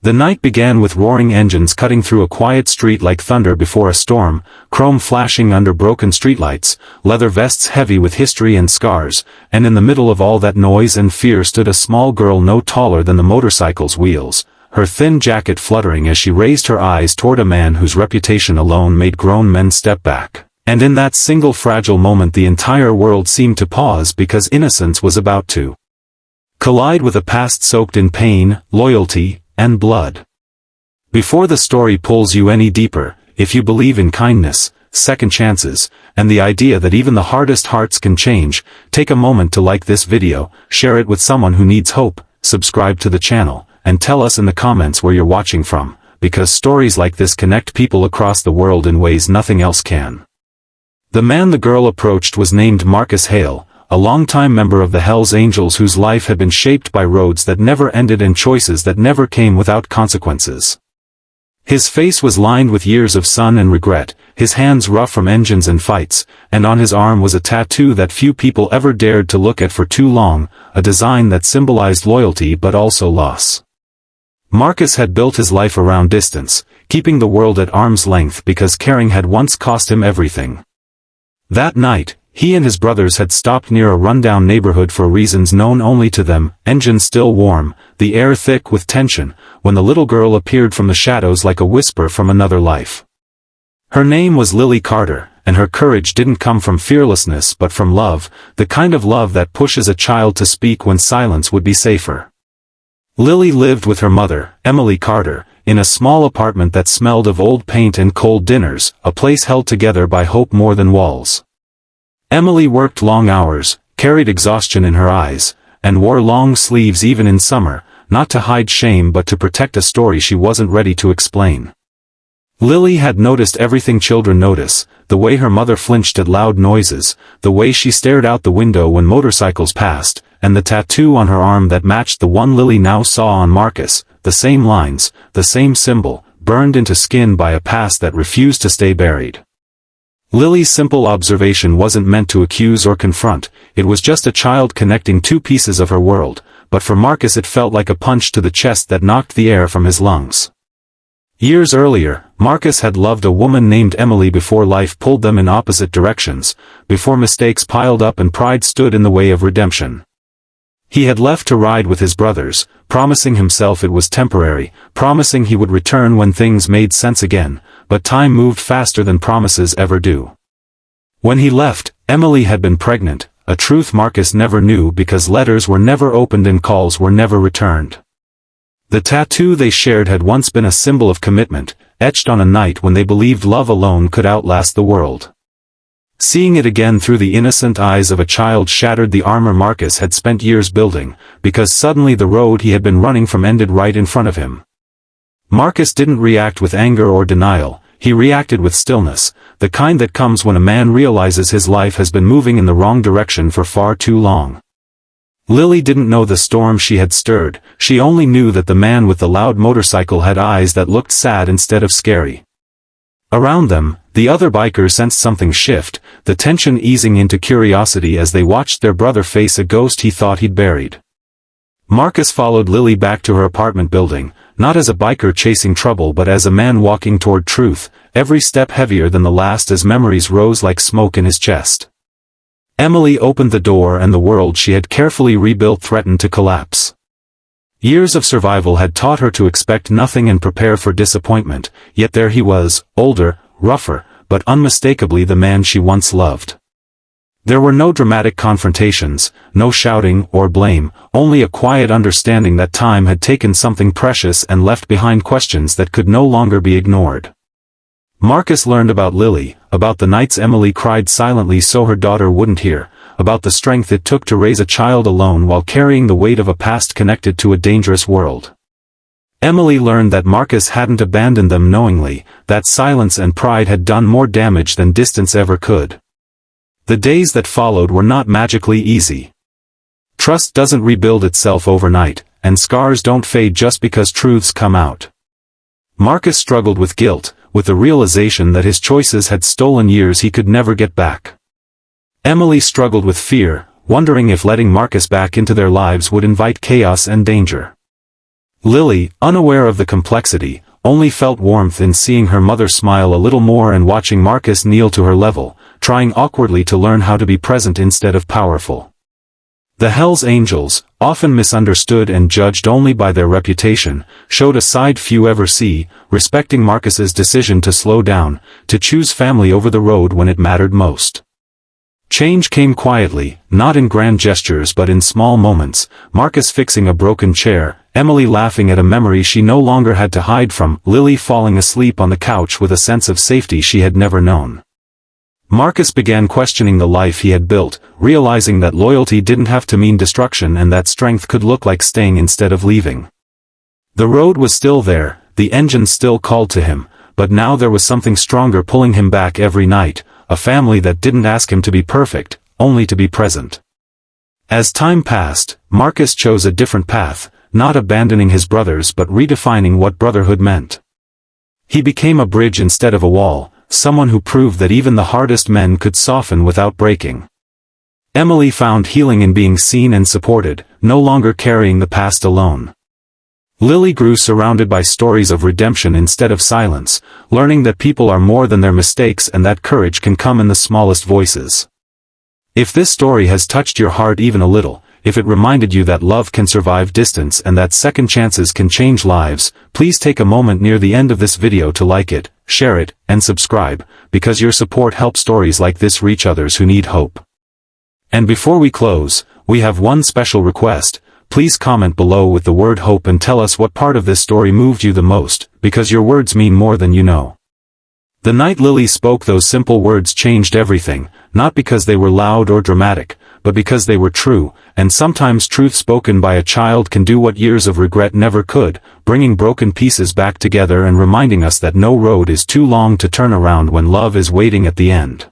The night began with roaring engines cutting through a quiet street like thunder before a storm, chrome flashing under broken streetlights, leather vests heavy with history and scars, and in the middle of all that noise and fear stood a small girl no taller than the motorcycle's wheels, her thin jacket fluttering as she raised her eyes toward a man whose reputation alone made grown men step back. And in that single fragile moment the entire world seemed to pause because innocence was about to collide with a past soaked in pain, loyalty, and blood. Before the story pulls you any deeper, if you believe in kindness, second chances, and the idea that even the hardest hearts can change, take a moment to like this video, share it with someone who needs hope, subscribe to the channel, and tell us in the comments where you're watching from, because stories like this connect people across the world in ways nothing else can. The man the girl approached was named Marcus Hale, a longtime member of the Hells Angels whose life had been shaped by roads that never ended and choices that never came without consequences. His face was lined with years of sun and regret, his hands rough from engines and fights, and on his arm was a tattoo that few people ever dared to look at for too long, a design that symbolized loyalty but also loss. Marcus had built his life around distance, keeping the world at arm's length because caring had once cost him everything. That night, he and his brothers had stopped near a rundown neighborhood for reasons known only to them, engines still warm, the air thick with tension, when the little girl appeared from the shadows like a whisper from another life. Her name was Lily Carter, and her courage didn't come from fearlessness but from love, the kind of love that pushes a child to speak when silence would be safer. Lily lived with her mother, Emily Carter, in a small apartment that smelled of old paint and cold dinners, a place held together by hope more than walls. Emily worked long hours, carried exhaustion in her eyes, and wore long sleeves even in summer, not to hide shame but to protect a story she wasn't ready to explain. Lily had noticed everything children notice, the way her mother flinched at loud noises, the way she stared out the window when motorcycles passed, and the tattoo on her arm that matched the one Lily now saw on Marcus, the same lines, the same symbol, burned into skin by a past that refused to stay buried. Lily's simple observation wasn't meant to accuse or confront, it was just a child connecting two pieces of her world, but for Marcus it felt like a punch to the chest that knocked the air from his lungs. Years earlier, Marcus had loved a woman named Emily before life pulled them in opposite directions, before mistakes piled up and pride stood in the way of redemption. He had left to ride with his brothers, promising himself it was temporary, promising he would return when things made sense again, but time moved faster than promises ever do. When he left, Emily had been pregnant, a truth Marcus never knew because letters were never opened and calls were never returned. The tattoo they shared had once been a symbol of commitment, etched on a night when they believed love alone could outlast the world. Seeing it again through the innocent eyes of a child shattered the armor Marcus had spent years building, because suddenly the road he had been running from ended right in front of him. Marcus didn't react with anger or denial, he reacted with stillness, the kind that comes when a man realizes his life has been moving in the wrong direction for far too long. Lily didn't know the storm she had stirred, she only knew that the man with the loud motorcycle had eyes that looked sad instead of scary. Around them, the other bikers sensed something shift, the tension easing into curiosity as they watched their brother face a ghost he thought he'd buried. Marcus followed Lily back to her apartment building, not as a biker chasing trouble but as a man walking toward truth, every step heavier than the last as memories rose like smoke in his chest. Emily opened the door and the world she had carefully rebuilt threatened to collapse. Years of survival had taught her to expect nothing and prepare for disappointment, yet there he was, older, rougher, but unmistakably the man she once loved. There were no dramatic confrontations, no shouting or blame, only a quiet understanding that time had taken something precious and left behind questions that could no longer be ignored. Marcus learned about Lily, about the nights Emily cried silently so her daughter wouldn't hear, about the strength it took to raise a child alone while carrying the weight of a past connected to a dangerous world. Emily learned that Marcus hadn't abandoned them knowingly, that silence and pride had done more damage than distance ever could. The days that followed were not magically easy. Trust doesn't rebuild itself overnight, and scars don't fade just because truths come out. Marcus struggled with guilt, with the realization that his choices had stolen years he could never get back. Emily struggled with fear, wondering if letting Marcus back into their lives would invite chaos and danger. Lily, unaware of the complexity, only felt warmth in seeing her mother smile a little more and watching Marcus kneel to her level, trying awkwardly to learn how to be present instead of powerful. The Hell's Angels, often misunderstood and judged only by their reputation, showed a side few ever see, respecting Marcus's decision to slow down, to choose family over the road when it mattered most. Change came quietly, not in grand gestures but in small moments, Marcus fixing a broken chair, Emily laughing at a memory she no longer had to hide from, Lily falling asleep on the couch with a sense of safety she had never known. Marcus began questioning the life he had built, realizing that loyalty didn't have to mean destruction and that strength could look like staying instead of leaving. The road was still there, the engine still called to him, but now there was something stronger pulling him back every night, a family that didn't ask him to be perfect, only to be present. As time passed, Marcus chose a different path, not abandoning his brothers but redefining what brotherhood meant. He became a bridge instead of a wall, someone who proved that even the hardest men could soften without breaking. Emily found healing in being seen and supported, no longer carrying the past alone. Lily grew surrounded by stories of redemption instead of silence, learning that people are more than their mistakes and that courage can come in the smallest voices. If this story has touched your heart even a little, if it reminded you that love can survive distance and that second chances can change lives, please take a moment near the end of this video to like it, share it, and subscribe, because your support helps stories like this reach others who need hope. And before we close, we have one special request. Please comment below with the word hope and tell us what part of this story moved you the most, because your words mean more than you know. The night Lily spoke those simple words changed everything, not because they were loud or dramatic, but because they were true, and sometimes truth spoken by a child can do what years of regret never could, bringing broken pieces back together and reminding us that no road is too long to turn around when love is waiting at the end.